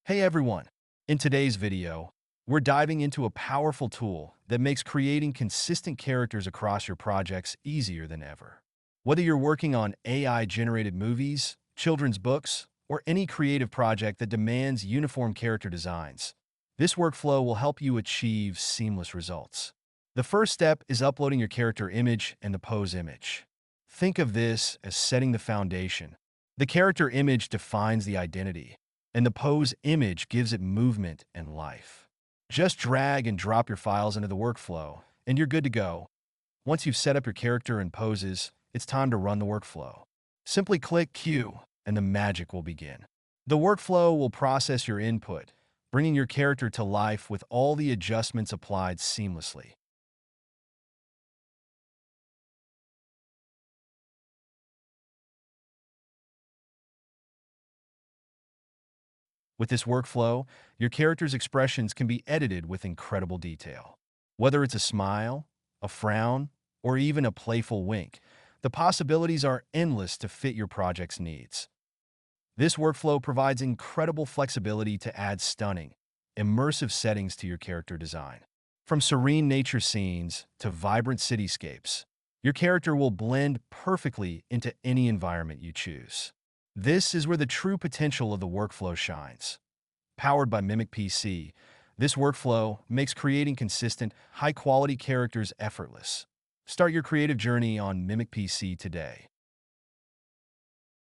Hey everyone! In today's video, we're diving into a powerful tool that makes creating consistent characters across your projects easier than ever. Whether you're working on AI-generated movies, children's books, or any creative project that demands uniform character designs, this workflow will help you achieve seamless results. The first step is uploading your character image and the pose image. Think of this as setting the foundation. The character image defines the identity, and the pose image gives it movement and life. Just drag and drop your files into the workflow, and you're good to go. Once you've set up your character and poses, it's time to run the workflow. Simply click Q, and the magic will begin. The workflow will process your input, bringing your character to life with all the adjustments applied seamlessly. With this workflow, your character's expressions can be edited with incredible detail. Whether it's a smile, a frown, or even a playful wink, the possibilities are endless to fit your project's needs. This workflow provides incredible flexibility to add stunning, immersive settings to your character design. From serene nature scenes to vibrant cityscapes, your character will blend perfectly into any environment you choose. This is where the true potential of the workflow shines. Powered by MimicPC, this workflow makes creating consistent, high-quality characters effortless. Start your creative journey on MimicPC today.